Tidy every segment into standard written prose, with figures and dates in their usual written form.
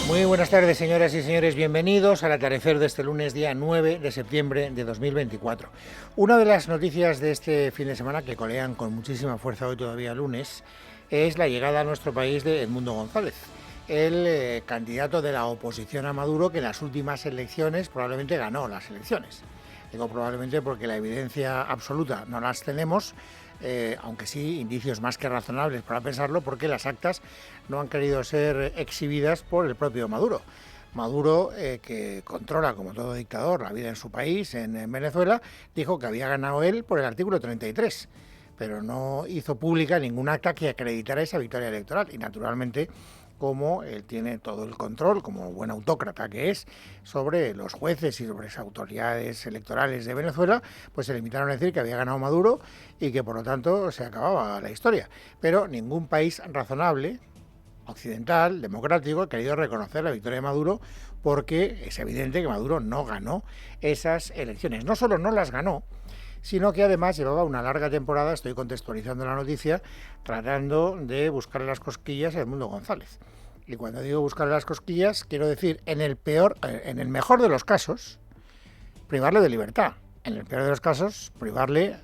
Muy buenas tardes, señoras y señores. Bienvenidos al atardecer de este lunes, día 9 de septiembre de 2024. Una de las noticias de este fin de semana que colean con muchísima fuerza hoy todavía lunes es la llegada a nuestro país de Edmundo González, el candidato de la oposición a Maduro que en las últimas elecciones probablemente ganó las elecciones. Digo probablemente porque la evidencia absoluta no las tenemos, aunque sí indicios más que razonables para pensarlo, porque las actas no han querido ser exhibidas por el propio Maduro. Maduro, que controla, como todo dictador, la vida en su país, en Venezuela, dijo que había ganado él por el artículo 33, pero no hizo pública ningún acta que acreditara esa victoria electoral. Y naturalmente, como él tiene todo el control, como buen autócrata que es, sobre los jueces y sobre las autoridades electorales de Venezuela, pues se limitaron a decir que había ganado Maduro y que por lo tanto se acababa la historia. Pero ningún país razonable, occidental, democrático, ha querido reconocer la victoria de Maduro, porque es evidente que Maduro no ganó esas elecciones. No solo no las ganó, sino que además llevaba una larga temporada, estoy contextualizando la noticia, tratando de buscarle las cosquillas a Edmundo González. Y cuando digo buscarle las cosquillas, quiero decir, en el mejor de los casos, privarle de libertad. En el peor de los casos, privarle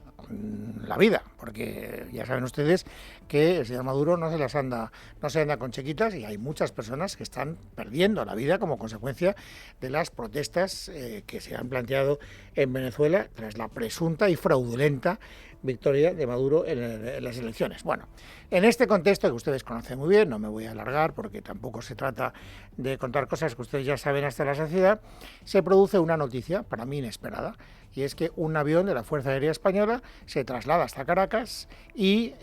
la vida, porque ya saben ustedes que el señor Maduro no se anda con chiquitas, y hay muchas personas que están perdiendo la vida como consecuencia de las protestas que se han planteado en Venezuela tras la presunta y fraudulenta victoria de Maduro en las elecciones. Bueno, en este contexto que ustedes conocen muy bien, no me voy a alargar porque tampoco se trata de contar cosas que ustedes ya saben hasta la saciedad, se produce una noticia para mí inesperada, y es que un avión de la Fuerza Aérea Española se traslada hasta Caracas y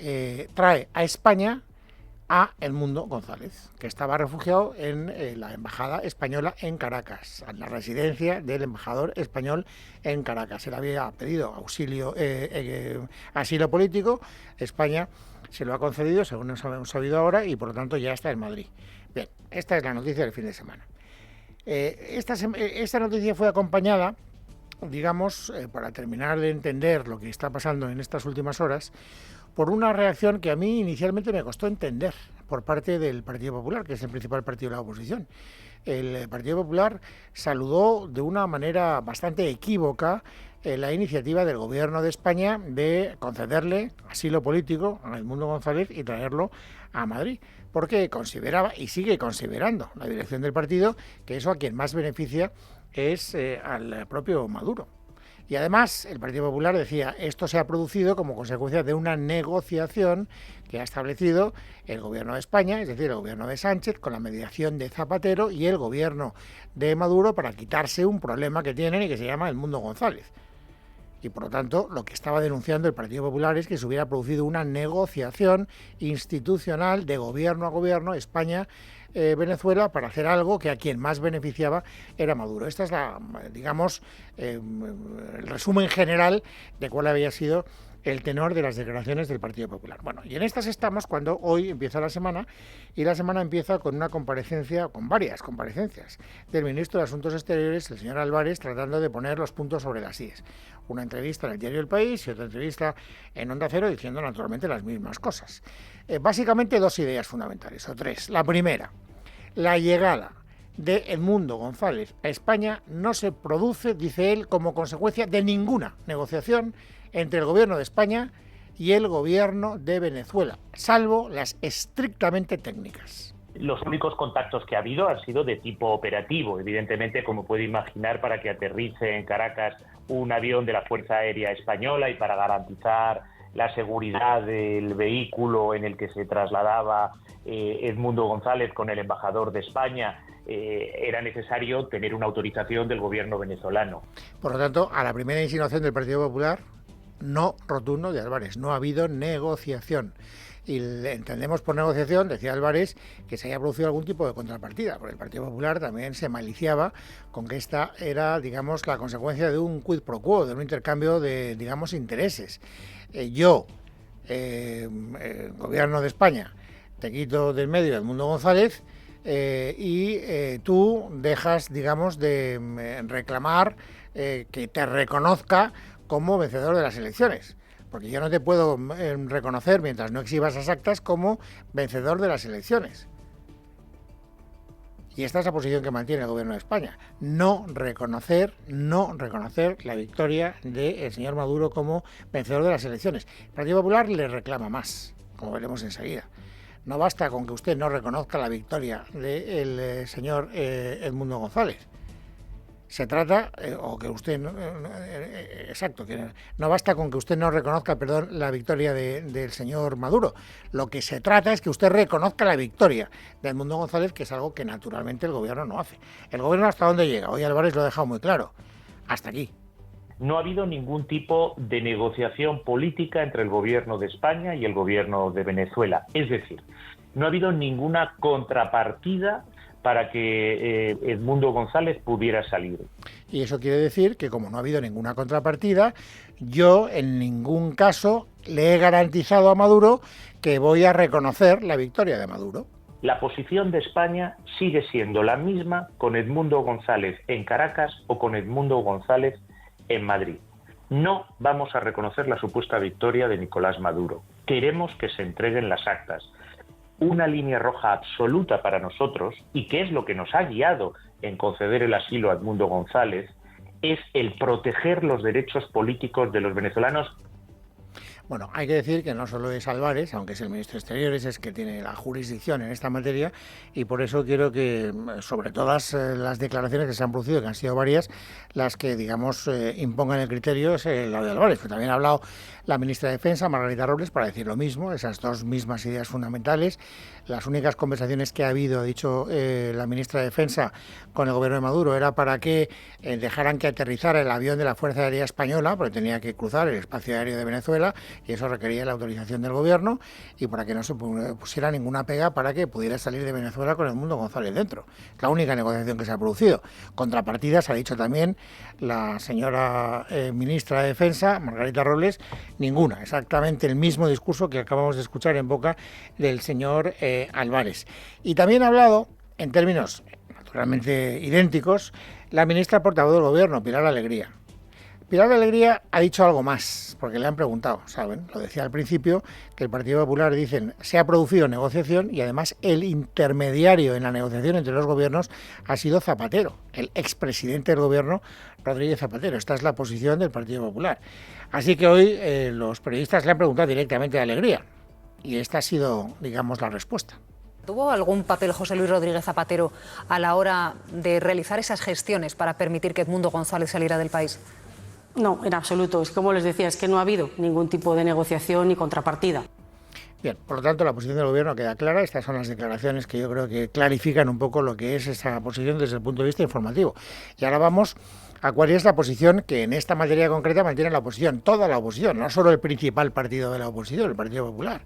trae a España a Edmundo González, que estaba refugiado en la Embajada Española en Caracas, en la residencia del embajador español en Caracas. Él había pedido asilo político, España se lo ha concedido, según hemos sabido ahora, y por lo tanto ya está en Madrid. Bien, esta es la noticia del fin de semana. Esta noticia fue acompañada, digamos, para terminar de entender lo que está pasando en estas últimas horas, por una reacción que a mí inicialmente me costó entender por parte del Partido Popular, que es el principal partido de la oposición. El Partido Popular saludó de una manera bastante equívoca la iniciativa del Gobierno de España de concederle asilo político a Edmundo González y traerlo a Madrid, porque consideraba, y sigue considerando la dirección del partido, que eso a quien más beneficia es al propio Maduro. Y además el Partido Popular decía, esto se ha producido como consecuencia de una negociación que ha establecido el Gobierno de España, es decir, el Gobierno de Sánchez, con la mediación de Zapatero y el Gobierno de Maduro, para quitarse un problema que tienen y que se llama Edmundo González. Y por lo tanto, lo que estaba denunciando el Partido Popular es que se hubiera producido una negociación institucional de gobierno a gobierno, España, Venezuela, para hacer algo que a quien más beneficiaba era Maduro. Esta es el resumen general de cuál había sido el tenor de las declaraciones del Partido Popular. Bueno, y en estas estamos cuando hoy empieza la semana, y la semana empieza con una comparecencia, con varias comparecencias del ministro de Asuntos Exteriores, el señor Álvarez, tratando de poner los puntos sobre las íes. Una entrevista en el diario El País y otra entrevista en Onda Cero, diciendo naturalmente las mismas cosas. Básicamente dos ideas fundamentales, o tres. La primera, la llegada de Edmundo González a España no se produce, dice él, como consecuencia de ninguna negociación entre el Gobierno de España y el Gobierno de Venezuela, salvo las estrictamente técnicas. Los únicos contactos que ha habido han sido de tipo operativo, evidentemente, como puede imaginar, para que aterrice en Caracas un avión de la Fuerza Aérea Española y para garantizar la seguridad del vehículo en el que se trasladaba Edmundo González con el embajador de España, era necesario tener una autorización del gobierno venezolano. Por lo tanto, a la primera insinuación del Partido Popular, no rotundo de Álvarez, no ha habido negociación. Y entendemos por negociación, decía Álvarez, que se haya producido algún tipo de contrapartida, porque el Partido Popular también se maliciaba con que esta era, digamos, la consecuencia de un quid pro quo, de un intercambio de, digamos, intereses. Gobierno de España, te quito del medio Edmundo González, y tú dejas, digamos, de reclamar que te reconozca como vencedor de las elecciones. Porque yo no te puedo reconocer, mientras no exhibas esas actas, como vencedor de las elecciones. Y esta es la posición que mantiene el Gobierno de España. No reconocer la victoria del señor Maduro como vencedor de las elecciones. El Partido Popular le reclama más, como veremos enseguida. No basta con que usted no reconozca la victoria del señor Edmundo González. Se trata, o que usted, exacto, que no basta con que usted no reconozca, la victoria del señor Maduro. Lo que se trata es que usted reconozca la victoria de Edmundo González, que es algo que naturalmente el gobierno no hace. ¿El gobierno hasta dónde llega? Hoy Álvarez lo ha dejado muy claro. Hasta aquí. No ha habido ningún tipo de negociación política entre el gobierno de España y el gobierno de Venezuela. Es decir, no ha habido ninguna contrapartida para que Edmundo González pudiera salir. Y eso quiere decir que, como no ha habido ninguna contrapartida, yo en ningún caso le he garantizado a Maduro que voy a reconocer la victoria de Maduro. La posición de España sigue siendo la misma con Edmundo González en Caracas o con Edmundo González en Madrid. No vamos a reconocer la supuesta victoria de Nicolás Maduro. Queremos que se entreguen las actas. Una línea roja absoluta para nosotros, y que es lo que nos ha guiado en conceder el asilo a Edmundo González, es el proteger los derechos políticos de los venezolanos. Bueno, hay que decir que no solo es Álvarez, aunque es el ministro de Exteriores, es que tiene la jurisdicción en esta materia, y por eso quiero que, sobre todas las declaraciones que se han producido, que han sido varias, las que, digamos, impongan el criterio es la de Álvarez. Pero también ha hablado la ministra de Defensa, Margarita Robles, para decir lo mismo, esas dos mismas ideas fundamentales. Las únicas conversaciones que ha habido, ha dicho la ministra de Defensa, con el gobierno de Maduro, era para que dejaran que aterrizara el avión de la Fuerza Aérea Española, porque tenía que cruzar el espacio aéreo de Venezuela, y eso requería la autorización del gobierno, y para que no se pusiera ninguna pega para que pudiera salir de Venezuela con Edmundo González dentro. Es la única negociación que se ha producido. Contrapartidas, ha dicho también la señora ministra de Defensa, Margarita Robles, ninguna. Exactamente el mismo discurso que acabamos de escuchar en boca del señor Álvarez. Y también ha hablado, en términos naturalmente idénticos, la ministra portavoz del gobierno, Pilar Alegría. Pilar Alegría ha dicho algo más, porque le han preguntado, ¿saben? Lo decía al principio, que el Partido Popular, dicen, se ha producido negociación y además el intermediario en la negociación entre los gobiernos ha sido Zapatero, el expresidente del gobierno, Rodríguez Zapatero. Esta es la posición del Partido Popular. Así que hoy los periodistas le han preguntado directamente a Alegría y esta ha sido, digamos, la respuesta. ¿Tuvo algún papel José Luis Rodríguez Zapatero a la hora de realizar esas gestiones para permitir que Edmundo González saliera del país? No, en absoluto. Es como les decía, es que no ha habido ningún tipo de negociación ni contrapartida. Bien, por lo tanto, la posición del gobierno queda clara. Estas son las declaraciones que yo creo que clarifican un poco lo que es esa posición desde el punto de vista informativo. Y ahora vamos a cuál es la posición que en esta materia concreta mantiene la oposición, toda la oposición, no solo el principal partido de la oposición, el Partido Popular.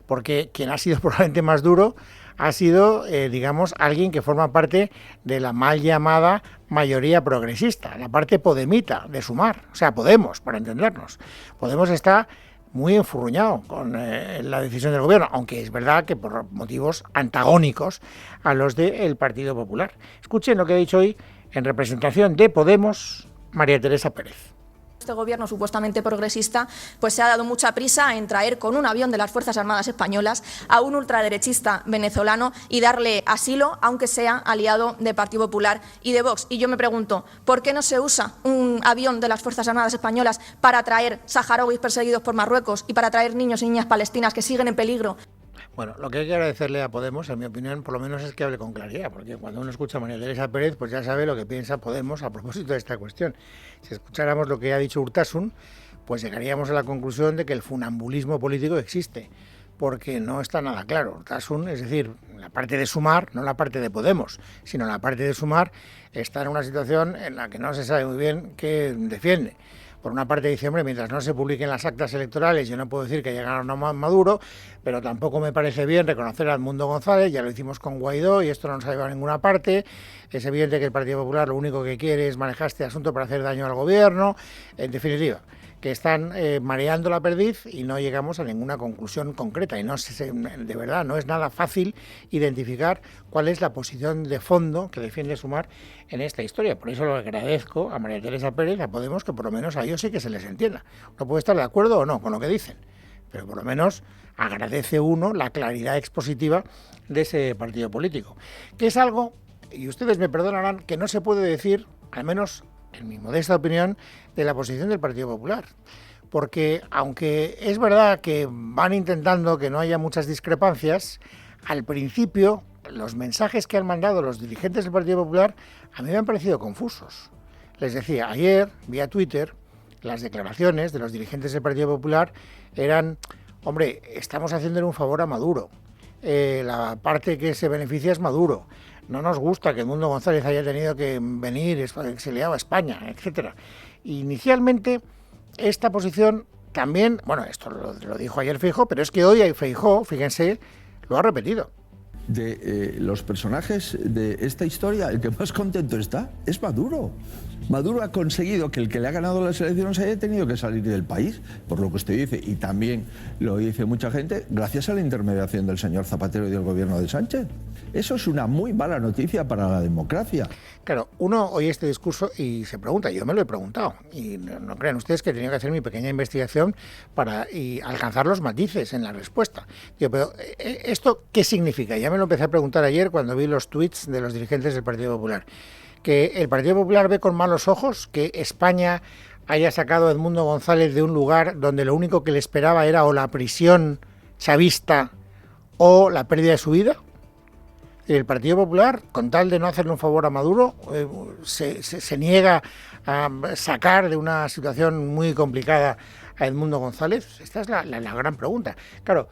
Porque quien ha sido probablemente más duro ha sido, digamos, alguien que forma parte de la mal llamada mayoría progresista, la parte podemita de Sumar, o sea, Podemos, para entendernos. Podemos está muy enfurruñado con la decisión del gobierno, aunque es verdad que por motivos antagónicos a los del Partido Popular. Escuchen lo que ha dicho hoy en representación de Podemos, María Teresa Pérez. Este gobierno supuestamente progresista pues se ha dado mucha prisa en traer con un avión de las Fuerzas Armadas Españolas a un ultraderechista venezolano y darle asilo, aunque sea aliado del Partido Popular y de Vox. Y yo me pregunto, ¿por qué no se usa un avión de las Fuerzas Armadas Españolas para traer saharauis perseguidos por Marruecos y para traer niños y niñas palestinas que siguen en peligro? Bueno, lo que hay que agradecerle a Podemos, en mi opinión, por lo menos es que hable con claridad, porque cuando uno escucha a María Teresa Pérez, pues ya sabe lo que piensa Podemos a propósito de esta cuestión. Si escucháramos lo que ha dicho Urtasun, pues llegaríamos a la conclusión de que el funambulismo político existe, porque no está nada claro. Urtasun, es decir, la parte de Sumar, no la parte de Podemos, sino la parte de Sumar, está en una situación en la que no se sabe muy bien qué defiende. Por una parte dice, hombre, mientras no se publiquen las actas electorales, yo no puedo decir que haya ganado Maduro, pero tampoco me parece bien reconocer a Edmundo González, ya lo hicimos con Guaidó y esto no nos ha llevado a ninguna parte. Es evidente que el Partido Popular lo único que quiere es manejar este asunto para hacer daño al gobierno. En definitiva, que están mareando la perdiz y no llegamos a ninguna conclusión concreta. Y no de verdad, no es nada fácil identificar cuál es la posición de fondo que defiende Sumar en esta historia. Por eso lo agradezco a María Teresa Pérez, a Podemos, que por lo menos a ellos sí que se les entienda. No puede estar de acuerdo o no con lo que dicen, pero por lo menos agradece uno la claridad expositiva de ese partido político, que es algo, y ustedes me perdonarán, que no se puede decir, al menos en mi modesta opinión, de la posición del Partido Popular. Porque aunque es verdad que van intentando que no haya muchas discrepancias, al principio los mensajes que han mandado los dirigentes del Partido Popular a mí me han parecido confusos. Les decía, ayer, vía Twitter, las declaraciones de los dirigentes del Partido Popular eran: hombre, estamos haciéndole un favor a Maduro, la parte que se beneficia es Maduro, no nos gusta que Edmundo González haya tenido que venir exiliado a España, etcétera. Inicialmente, esta posición también, bueno, esto lo dijo ayer Feijóo, pero es que hoy Feijóo, fíjense, lo ha repetido. De los personajes de esta historia, el que más contento está es Maduro. Maduro ha conseguido que el que le ha ganado las elecciones haya tenido que salir del país, por lo que usted dice, y también lo dice mucha gente, gracias a la intermediación del señor Zapatero y del gobierno de Sánchez. Eso es una muy mala noticia para la democracia. Claro, uno oye este discurso y se pregunta, yo me lo he preguntado, y no crean ustedes que he tenido que hacer mi pequeña investigación para alcanzar los matices en la respuesta. Digo, pero ¿esto qué significa? Ya me lo empecé a preguntar ayer cuando vi los tweets de los dirigentes del Partido Popular. ¿Que el Partido Popular ve con malos ojos que España haya sacado a Edmundo González de un lugar donde lo único que le esperaba era o la prisión chavista o la pérdida de su vida? El Partido Popular, con tal de no hacerle un favor a Maduro, se niega a sacar de una situación muy complicada a Edmundo González. Esta es la gran pregunta. Claro,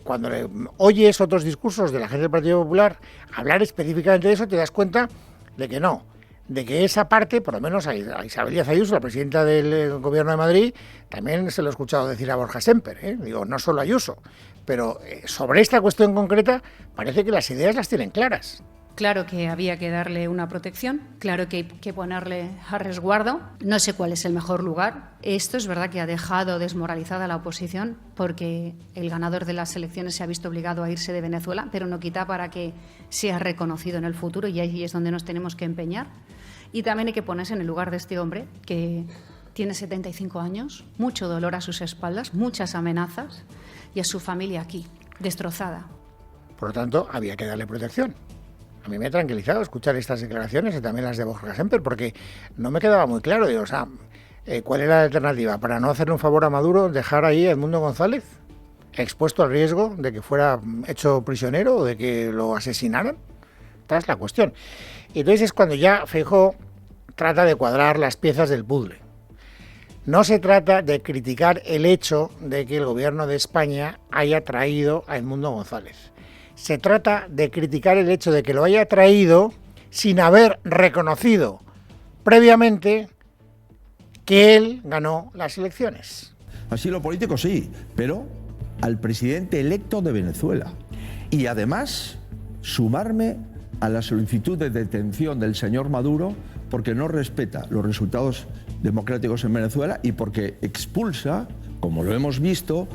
cuando oyes otros discursos de la gente del Partido Popular hablar específicamente de eso, te das cuenta de que no, de que esa parte, por lo menos a Isabel Díaz Ayuso, la presidenta del Gobierno de Madrid, también se lo he escuchado decir a Borja Sémper, digo, no solo Ayuso, pero sobre esta cuestión concreta parece que las ideas las tienen claras. Claro que había que darle una protección, claro que hay que ponerle a resguardo. No sé cuál es el mejor lugar. Esto es verdad que ha dejado desmoralizada a la oposición porque el ganador de las elecciones se ha visto obligado a irse de Venezuela, pero no quita para que sea reconocido en el futuro, y ahí es donde nos tenemos que empeñar. Y también hay que ponerse en el lugar de este hombre que tiene 75 años, mucho dolor a sus espaldas, muchas amenazas, y a su familia aquí, destrozada. Por lo tanto, había que darle protección. A mí me ha tranquilizado escuchar estas declaraciones y también las de Borja Sémper, porque no me quedaba muy claro. Digo, o sea, ¿cuál era la alternativa? ¿Para no hacerle un favor a Maduro, dejar ahí a Edmundo González expuesto al riesgo de que fuera hecho prisionero o de que lo asesinaran? Esta es la cuestión. Y entonces es cuando ya Feijóo trata de cuadrar las piezas del puzzle. No se trata de criticar el hecho de que el gobierno de España haya traído a Edmundo González. Se trata de criticar el hecho de que lo haya traído sin haber reconocido previamente que él ganó las elecciones. Asilo político sí, pero al presidente electo de Venezuela. Y además sumarme a la solicitud de detención del señor Maduro porque no respeta los resultados democráticos en Venezuela y porque expulsa, como lo hemos visto,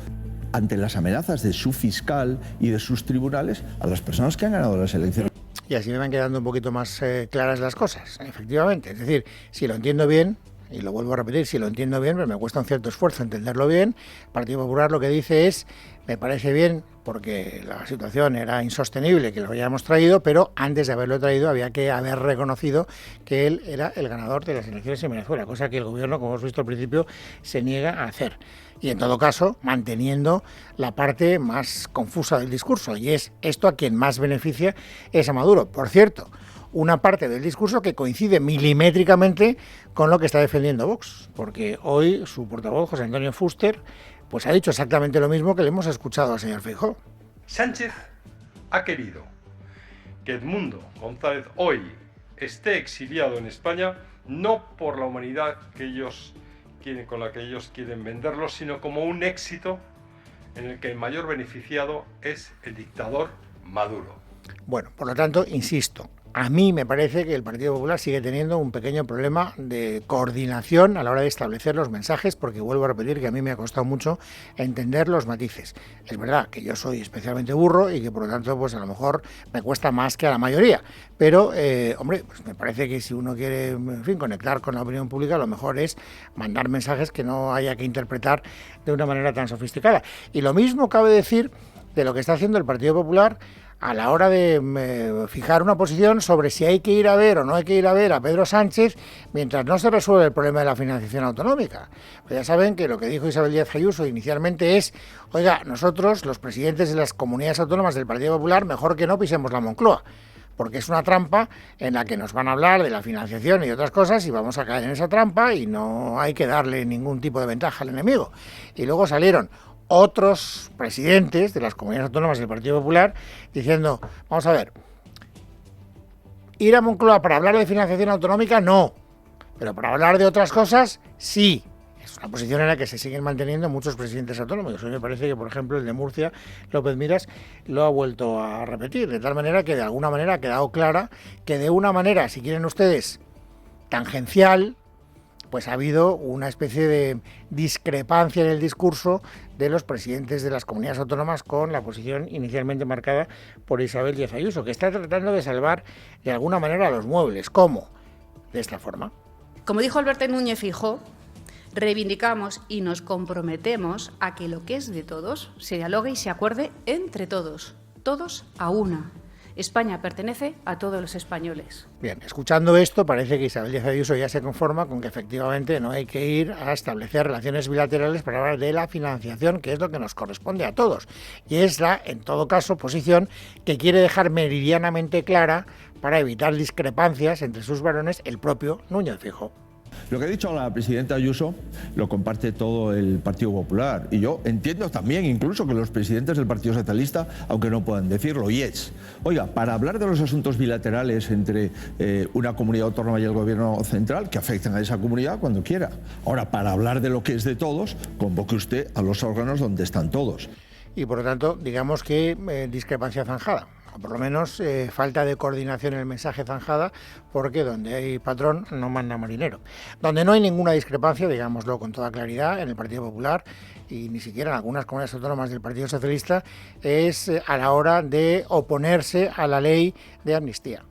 ante las amenazas de su fiscal y de sus tribunales, a las personas que han ganado las elecciones. Y así me van quedando un poquito más claras las cosas, efectivamente. Es decir, si lo entiendo bien, y lo vuelvo a repetir, si lo entiendo bien, pero me cuesta un cierto esfuerzo entenderlo bien, el Partido Popular lo que dice es, me parece bien, porque la situación era insostenible que lo hayamos traído, pero antes de haberlo traído había que haber reconocido que él era el ganador de las elecciones en Venezuela, cosa que el gobierno, como hemos visto al principio, se niega a hacer. Y en todo caso, manteniendo la parte más confusa del discurso, y es esto a quien más beneficia es a Maduro. Por cierto, una parte del discurso que coincide milimétricamente con lo que está defendiendo Vox, porque hoy su portavoz, José Antonio Fuster, pues ha dicho exactamente lo mismo que le hemos escuchado al señor Feijóo. Sánchez ha querido que Edmundo González hoy esté exiliado en España, no por la humanidad que ellos quieren, con la que ellos quieren venderlo, sino como un éxito en el que el mayor beneficiado es el dictador Maduro. Bueno, por lo tanto, insisto, A mí me parece que el Partido Popular sigue teniendo un pequeño problema de coordinación a la hora de establecer los mensajes, porque vuelvo a repetir que a mí me ha costado mucho entender los matices. Es verdad que yo soy especialmente burro y que por lo tanto pues a lo mejor me cuesta más que a la mayoría, pero hombre, pues me parece que si uno quiere, en fin, conectar con la opinión pública, lo mejor es mandar mensajes que no haya que interpretar de una manera tan sofisticada. Y lo mismo cabe decir de lo que está haciendo el Partido Popular a la hora de fijar una posición sobre si hay que ir a ver o no hay que ir a ver a Pedro Sánchez mientras no se resuelve el problema de la financiación autonómica. Pues ya saben que lo que dijo Isabel Díaz Ayuso inicialmente es, oiga, nosotros, los presidentes de las comunidades autónomas del Partido Popular, mejor que no pisemos la Moncloa, porque es una trampa en la que nos van a hablar de la financiación y otras cosas y vamos a caer en esa trampa y no hay que darle ningún tipo de ventaja al enemigo. Y luego salieron otros presidentes de las comunidades autónomas del Partido Popular diciendo, vamos a ver, ir a Moncloa para hablar de financiación autonómica no, pero para hablar de otras cosas sí. Es una posición en la que se siguen manteniendo muchos presidentes autonómicos. Hoy me parece que, por ejemplo, el de Murcia, López Miras, lo ha vuelto a repetir, de tal manera que de alguna manera ha quedado clara que de una manera, si quieren ustedes, tangencial, pues ha habido una especie de discrepancia en el discurso de los presidentes de las comunidades autónomas con la posición inicialmente marcada por Isabel Díaz Ayuso, que está tratando de salvar de alguna manera los muebles. ¿Cómo? De esta forma. Como dijo Alberto Núñez Feijóo, reivindicamos y nos comprometemos a que lo que es de todos se dialogue y se acuerde entre todos, todos a una. España pertenece a todos los españoles. Bien, escuchando esto, parece que Isabel Díaz Ayuso ya se conforma con que efectivamente no hay que ir a establecer relaciones bilaterales para hablar de la financiación, que es lo que nos corresponde a todos. Y es la, en todo caso, posición que quiere dejar meridianamente clara para evitar discrepancias entre sus varones el propio Núñez Feijóo. Lo que ha dicho la presidenta Ayuso lo comparte todo el Partido Popular. Y yo entiendo también incluso que los presidentes del Partido Socialista, aunque no puedan decirlo, y es, oiga, para hablar de los asuntos bilaterales entre una comunidad autónoma y el gobierno central, que afecten a esa comunidad cuando quiera. Ahora, para hablar de lo que es de todos, convoque usted a los órganos donde están todos. Y por lo tanto, digamos que discrepancia zanjada. O por lo menos falta de coordinación en el mensaje zanjada, porque donde hay patrón no manda marinero. Donde no hay ninguna discrepancia, digámoslo con toda claridad, en el Partido Popular y ni siquiera en algunas comunidades autónomas del Partido Socialista, es a la hora de oponerse a la ley de amnistía.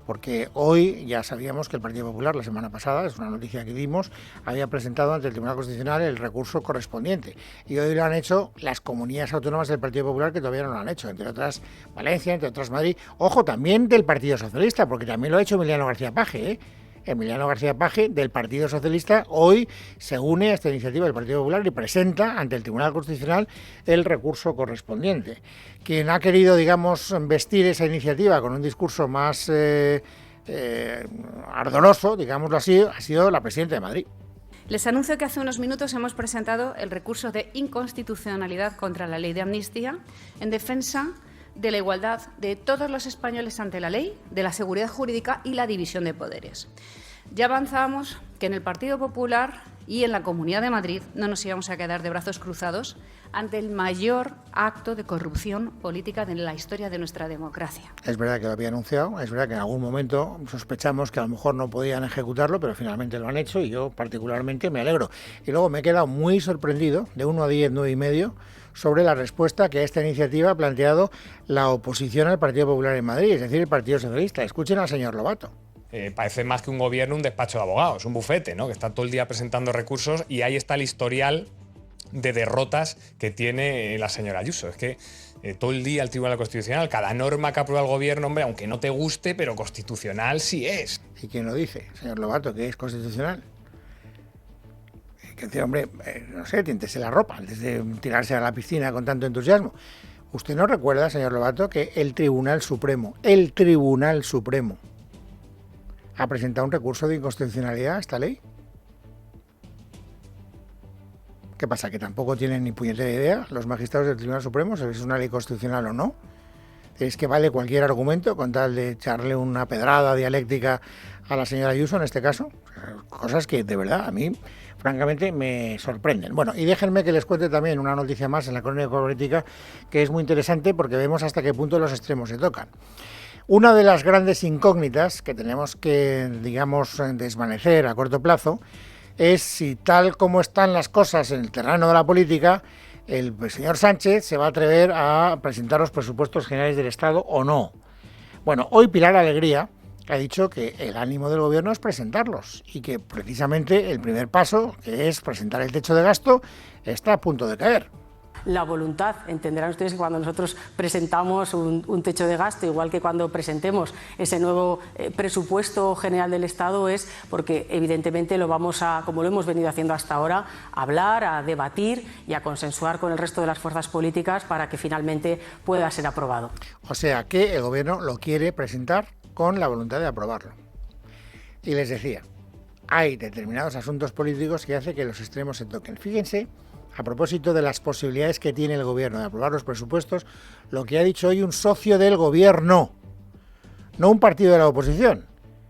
Porque hoy ya sabíamos que el Partido Popular, la semana pasada, es una noticia que dimos, había presentado ante el Tribunal Constitucional el recurso correspondiente. Y hoy lo han hecho las comunidades autónomas del Partido Popular, que todavía no lo han hecho, entre otras Valencia, entre otras Madrid. Ojo, también del Partido Socialista, porque también lo ha hecho Emiliano García Paje, Emiliano García Paje, del Partido Socialista, hoy se une a esta iniciativa del Partido Popular y presenta ante el Tribunal Constitucional el recurso correspondiente. Quien ha querido, digamos, vestir esa iniciativa con un discurso más ardoroso, digámoslo así, ha sido la presidenta de Madrid. Les anuncio que hace unos minutos hemos presentado el recurso de inconstitucionalidad contra la ley de amnistía en defensa de la igualdad de todos los españoles ante la ley, de la seguridad jurídica y la división de poderes. Ya avanzábamos que en el Partido Popular y en la Comunidad de Madrid no nos íbamos a quedar de brazos cruzados ante el mayor acto de corrupción política de la historia de nuestra democracia. Es verdad que lo había anunciado, es verdad que en algún momento sospechamos que a lo mejor no podían ejecutarlo, pero finalmente lo han hecho y yo particularmente me alegro. Y luego me he quedado muy sorprendido, de 1 a 10, 9,5, sobre la respuesta que a esta iniciativa ha planteado la oposición al Partido Popular en Madrid, es decir, el Partido Socialista. Escuchen al señor Lobato. Parece más que un gobierno, un despacho de abogados, un bufete, ¿no? Que está todo el día presentando recursos y ahí está el historial de derrotas que tiene la señora Ayuso. Es que todo el día el Tribunal Constitucional, cada norma que aprueba el gobierno, hombre, aunque no te guste, pero constitucional sí es. ¿Y quién lo dice, señor Lobato, que es constitucional? Que decir, hombre, no sé, tiéntese la ropa antes de tirarse a la piscina con tanto entusiasmo. ¿Usted no recuerda, señor Lobato, que el Tribunal Supremo, ha presentado un recurso de inconstitucionalidad a esta ley? ¿Qué pasa? ¿Que tampoco tienen ni puñetera idea los magistrados del Tribunal Supremo si es una ley constitucional o no? ¿Es que vale cualquier argumento con tal de echarle una pedrada dialéctica a la señora Ayuso en este caso? Cosas que de verdad a mí francamente me sorprenden. Bueno, y déjenme que les cuente también una noticia más en la crónica política que es muy interesante porque vemos hasta qué punto los extremos se tocan. Una de las grandes incógnitas que tenemos que, digamos, desvanecer a corto plazo es si, tal como están las cosas en el terreno de la política, el señor Sánchez se va a atrever a presentar los presupuestos generales del Estado o no. Bueno, hoy Pilar Alegría ha dicho que el ánimo del gobierno es presentarlos y que precisamente el primer paso, que es presentar el techo de gasto, está a punto de caer. La voluntad, entenderán ustedes que cuando nosotros presentamos un techo de gasto, igual que cuando presentemos ese nuevo presupuesto general del Estado, es porque evidentemente lo vamos a, como lo hemos venido haciendo hasta ahora, a hablar, a debatir y a consensuar con el resto de las fuerzas políticas para que finalmente pueda ser aprobado. O sea que el gobierno lo quiere presentar con la voluntad de aprobarlo. Y les decía, hay determinados asuntos políticos que hacen que los extremos se toquen. Fíjense, a propósito de las posibilidades que tiene el gobierno de aprobar los presupuestos, lo que ha dicho hoy un socio del gobierno, no un partido de la oposición.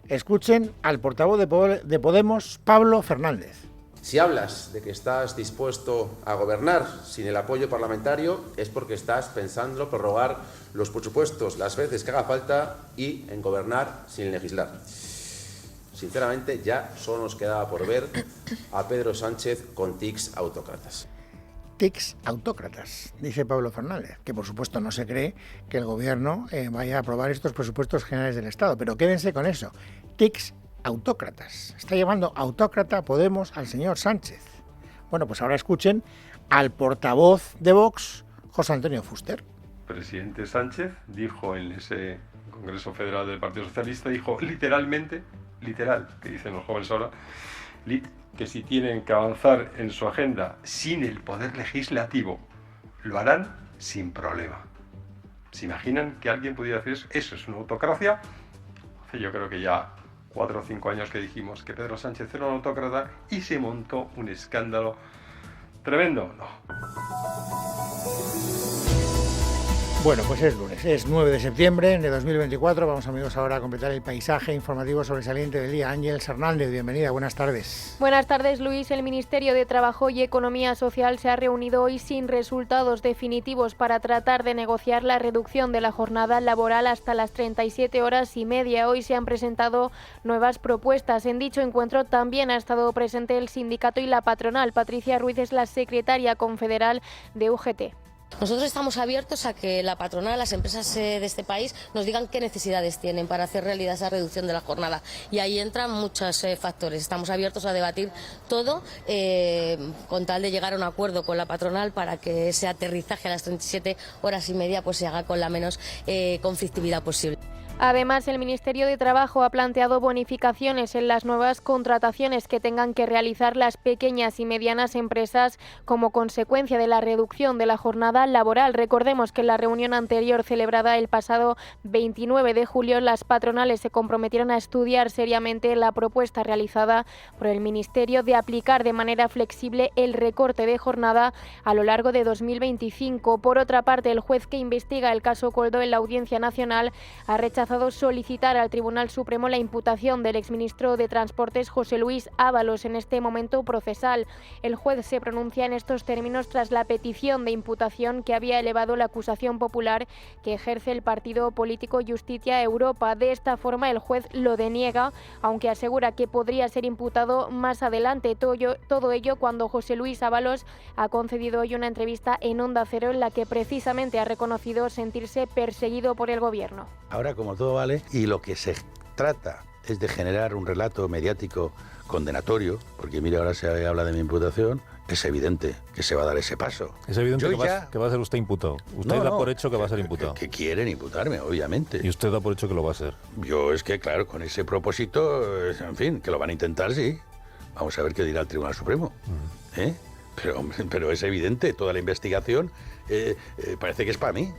Escuchen al portavoz de Podemos, Pablo Fernández. Si hablas de que estás dispuesto a gobernar sin el apoyo parlamentario, es porque estás pensando prorrogar los presupuestos las veces que haga falta y en gobernar sin legislar. Sinceramente, ya solo nos quedaba por ver a Pedro Sánchez con tics autócratas. Tics autócratas, dice Pablo Fernández, que por supuesto no se cree que el gobierno vaya a aprobar estos presupuestos generales del Estado, pero quédense con eso, tics autócratas. Está llamando autócrata a Podemos al señor Sánchez. Bueno, pues ahora escuchen al portavoz de Vox, José Antonio Fuster. El presidente Sánchez dijo en ese Congreso Federal del Partido Socialista, dijo literalmente, literal, que dicen los jóvenes ahora, que si tienen que avanzar en su agenda sin el poder legislativo, lo harán sin problema. ¿Se imaginan que alguien pudiera hacer eso? Eso es una autocracia. Hace yo creo que ya 4 o 5 años que dijimos que Pedro Sánchez era un autócrata y se montó un escándalo tremendo. No. Bueno, pues es lunes, es 9 de septiembre de 2024. Vamos, amigos, ahora a completar el paisaje informativo sobresaliente del día. Ángeles Hernández, bienvenida, buenas tardes. Buenas tardes, Luis. El Ministerio de Trabajo y Economía Social se ha reunido hoy sin resultados definitivos para tratar de negociar la reducción de la jornada laboral hasta las 37 horas y media. Hoy se han presentado nuevas propuestas. En dicho encuentro también ha estado presente el sindicato y la patronal. Patricia Ruiz es la secretaria confederal de UGT. Nosotros estamos abiertos a que la patronal, las empresas de este país nos digan qué necesidades tienen para hacer realidad esa reducción de la jornada. Y ahí entran muchos factores. Estamos abiertos a debatir todo con tal de llegar a un acuerdo con la patronal para que ese aterrizaje a las 37 horas y media pues se haga con la menos conflictividad posible. Además, el Ministerio de Trabajo ha planteado bonificaciones en las nuevas contrataciones que tengan que realizar las pequeñas y medianas empresas como consecuencia de la reducción de la jornada laboral. Recordemos que en la reunión anterior celebrada el pasado 29 de julio, las patronales se comprometieron a estudiar seriamente la propuesta realizada por el Ministerio de aplicar de manera flexible el recorte de jornada a lo largo de 2025. Por otra parte, el juez que investiga el caso Coldo en la Audiencia Nacional ha rechazado solicitar al Tribunal Supremo la imputación del exministro de Transportes José Luis Ábalos en este momento procesal. El juez se pronuncia en estos términos tras la petición de imputación que había elevado la acusación popular que ejerce el partido político Justicia Europa. De esta forma, el juez lo deniega, aunque asegura que podría ser imputado más adelante. Todo ello cuando José Luis Ábalos ha concedido hoy una entrevista en Onda Cero en la que precisamente ha reconocido sentirse perseguido por el gobierno. Ahora, como todo vale, y lo que se trata es de generar un relato mediático condenatorio, porque mire, ahora se habla de mi imputación, es evidente que se va a dar ese paso. Es evidente que va a ser usted imputado. Usted da por hecho que va a ser imputado. Que quieren imputarme, obviamente. Y usted da por hecho que lo va a ser. Yo es que, claro, con ese propósito, en fin, que lo van a intentar, sí. Vamos a ver qué dirá el Tribunal Supremo. Pero es evidente, toda la investigación parece que es para mí.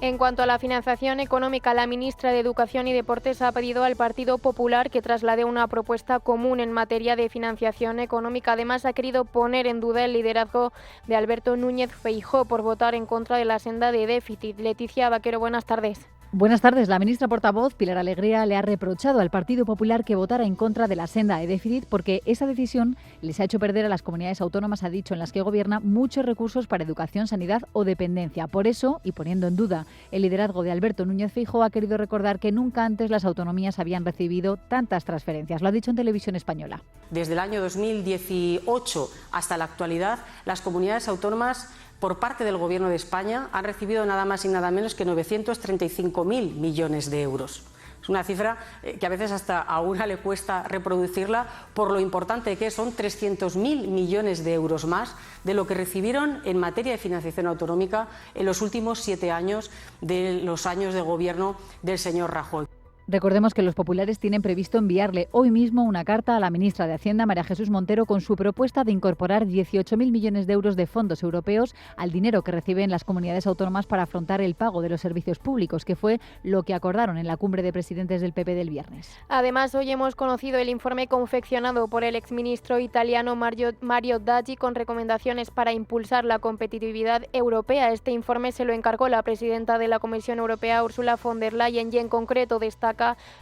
En cuanto a la financiación económica, la ministra de Educación y Deportes ha pedido al Partido Popular que traslade una propuesta común en materia de financiación económica. Además, ha querido poner en duda el liderazgo de Alberto Núñez Feijóo por votar en contra de la senda de déficit. Leticia Vaquero, buenas tardes. Buenas tardes. La ministra portavoz, Pilar Alegría, le ha reprochado al Partido Popular que votara en contra de la senda de déficit porque esa decisión les ha hecho perder a las comunidades autónomas, ha dicho, en las que gobierna, muchos recursos para educación, sanidad o dependencia. Por eso, y poniendo en duda el liderazgo de Alberto Núñez Feijóo, ha querido recordar que nunca antes las autonomías habían recibido tantas transferencias. Lo ha dicho en Televisión Española. Desde el año 2018 hasta la actualidad, las comunidades autónomas, por parte del Gobierno de España, han recibido nada más y nada menos que 935.000 millones de euros. Es una cifra que a veces hasta a una le cuesta reproducirla por lo importante que es. Son 300.000 millones de euros más de lo que recibieron en materia de financiación autonómica en los últimos 7 años de los años de gobierno del señor Rajoy. Recordemos que los populares tienen previsto enviarle hoy mismo una carta a la ministra de Hacienda, María Jesús Montero, con su propuesta de incorporar 18.000 millones de euros de fondos europeos al dinero que reciben las comunidades autónomas para afrontar el pago de los servicios públicos, que fue lo que acordaron en la cumbre de presidentes del PP del viernes. Además, hoy hemos conocido el informe confeccionado por el exministro italiano Mario Draghi con recomendaciones para impulsar la competitividad europea. Este informe se lo encargó la presidenta de la Comisión Europea, Ursula von der Leyen, y en concreto destaca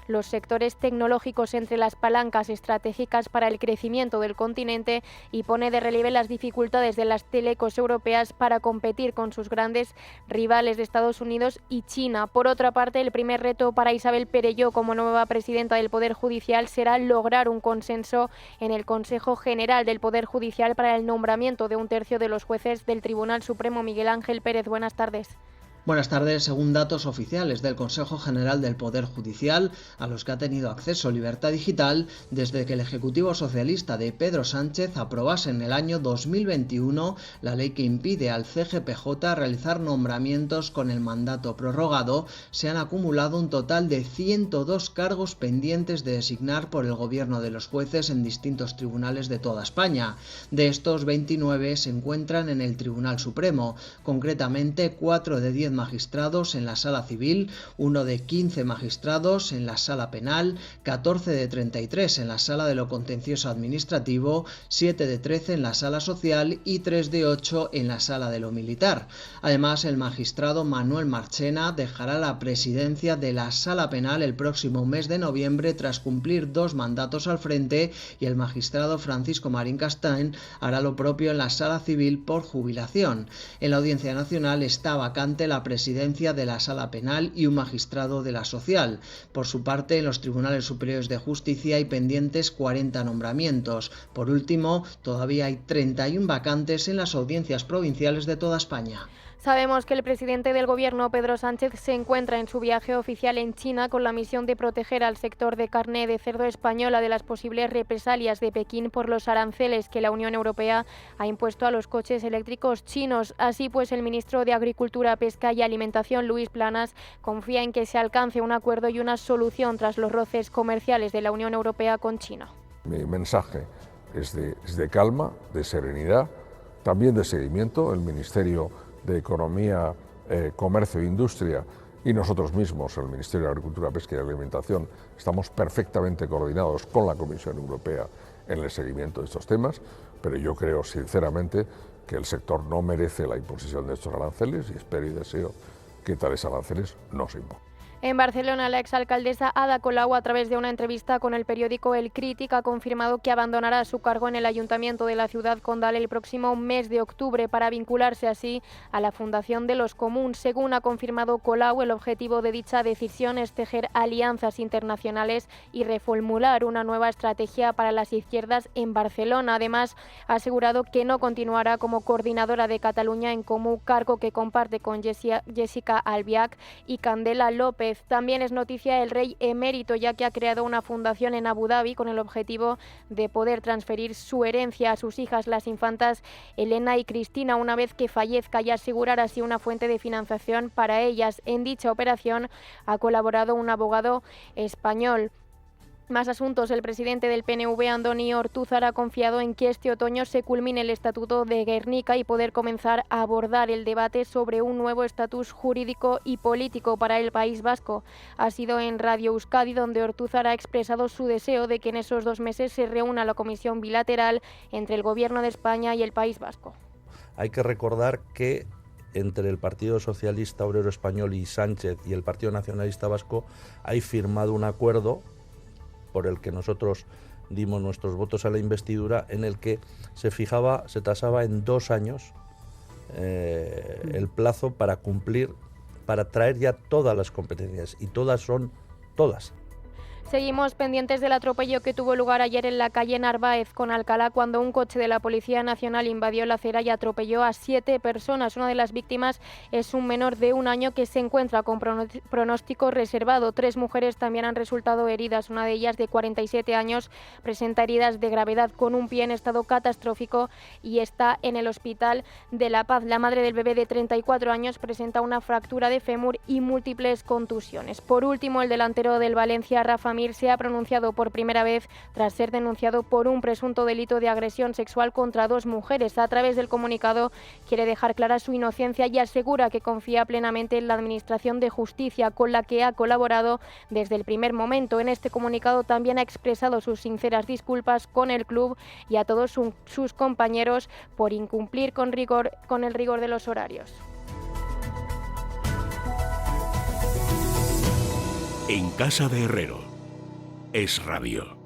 los sectores tecnológicos entre las palancas estratégicas para el crecimiento del continente y pone de relieve las dificultades de las telecos europeas para competir con sus grandes rivales de Estados Unidos y China. Por otra parte, el primer reto para Isabel Perelló como nueva presidenta del Poder Judicial será lograr un consenso en el Consejo General del Poder Judicial para el nombramiento de un tercio de los jueces del Tribunal Supremo. Miguel Ángel Pérez, buenas tardes. Buenas tardes. Según datos oficiales del Consejo General del Poder Judicial, a los que ha tenido acceso Libertad Digital, desde que el Ejecutivo Socialista de Pedro Sánchez aprobase en el año 2021 la ley que impide al CGPJ realizar nombramientos con el mandato prorrogado, se han acumulado un total de 102 cargos pendientes de designar por el gobierno de los jueces en distintos tribunales de toda España. De estos, 29 se encuentran en el Tribunal Supremo, concretamente 4 de 10 magistrados en la Sala Civil, 1 de 15 magistrados en la Sala Penal, 14 de 33 en la Sala de lo Contencioso Administrativo, 7 de 13 en la Sala Social y 3 de 8 en la Sala de lo Militar. Además, el magistrado Manuel Marchena dejará la presidencia de la Sala Penal el próximo mes de noviembre tras cumplir 2 mandatos al frente, y el magistrado Francisco Marín Castañ hará lo propio en la Sala Civil por jubilación. En la Audiencia Nacional está vacante la presidencia de la Sala Penal y un magistrado de la Social. Por su parte, en los Tribunales Superiores de Justicia hay pendientes 40 nombramientos. Por último, todavía hay 31 vacantes en las audiencias provinciales de toda España. Sabemos que el presidente del Gobierno, Pedro Sánchez, se encuentra en su viaje oficial en China con la misión de proteger al sector de carne de cerdo española de las posibles represalias de Pekín por los aranceles que la Unión Europea ha impuesto a los coches eléctricos chinos. Así pues, el ministro de Agricultura, Pesca y Alimentación, Luis Planas, confía en que se alcance un acuerdo y una solución tras los roces comerciales de la Unión Europea con China. Mi mensaje es de calma, de serenidad, también de seguimiento. El Ministerio de Economía, Comercio e Industria y nosotros mismos, el Ministerio de Agricultura, Pesca y Alimentación, estamos perfectamente coordinados con la Comisión Europea en el seguimiento de estos temas, pero yo creo sinceramente que el sector no merece la imposición de estos aranceles y espero y deseo que tales aranceles no se impongan. En Barcelona, la exalcaldesa Ada Colau, a través de una entrevista con el periódico El Crític, ha confirmado que abandonará su cargo en el Ayuntamiento de la ciudad condal el próximo mes de octubre para vincularse así a la Fundación de los Comuns. Según ha confirmado Colau, el objetivo de dicha decisión es tejer alianzas internacionales y reformular una nueva estrategia para las izquierdas en Barcelona. Además, ha asegurado que no continuará como coordinadora de Cataluña en Comú, cargo que comparte con Jessica Albiach y Candela López. También es noticia el rey emérito, ya que ha creado una fundación en Abu Dhabi con el objetivo de poder transferir su herencia a sus hijas, las infantas Elena y Cristina, una vez que fallezca, y asegurar así una fuente de financiación para ellas. En dicha operación ha colaborado un abogado español. Más asuntos. El presidente del PNV, Andoni Ortúzar, ha confiado en que este otoño se culmine el Estatuto de Gernika y poder comenzar a abordar el debate sobre un nuevo estatus jurídico y político para el País Vasco. Ha sido en Radio Euskadi donde Ortúzar ha expresado su deseo de que en esos 2 meses se reúna la comisión bilateral entre el Gobierno de España y el País Vasco. Hay que recordar que entre el Partido Socialista Obrero Español y Sánchez y el Partido Nacionalista Vasco hay firmado un acuerdo por el que nosotros dimos nuestros votos a la investidura, en el que se tasaba en 2 años el plazo para cumplir, para traer ya todas las competencias, y todas son todas. Seguimos pendientes del atropello que tuvo lugar ayer en la calle Narváez con Alcalá, cuando un coche de la Policía Nacional invadió la acera y atropelló a 7 personas. Una de las víctimas es un menor de 1 año que se encuentra con pronóstico reservado. 3 mujeres también han resultado heridas. Una de ellas, de 47 años, presenta heridas de gravedad con un pie en estado catastrófico y está en el Hospital de La Paz. La madre del bebé, de 34 años, presenta una fractura de fémur y múltiples contusiones. Por último, el delantero del Valencia, Rafa Mir, se ha pronunciado por primera vez tras ser denunciado por un presunto delito de agresión sexual contra 2 mujeres. A través del comunicado quiere dejar clara su inocencia y asegura que confía plenamente en la Administración de Justicia, con la que ha colaborado desde el primer momento. En este comunicado también ha expresado sus sinceras disculpas con el club y a todos sus compañeros por incumplir con el rigor de los horarios. En casa de Herrero. Es Radio.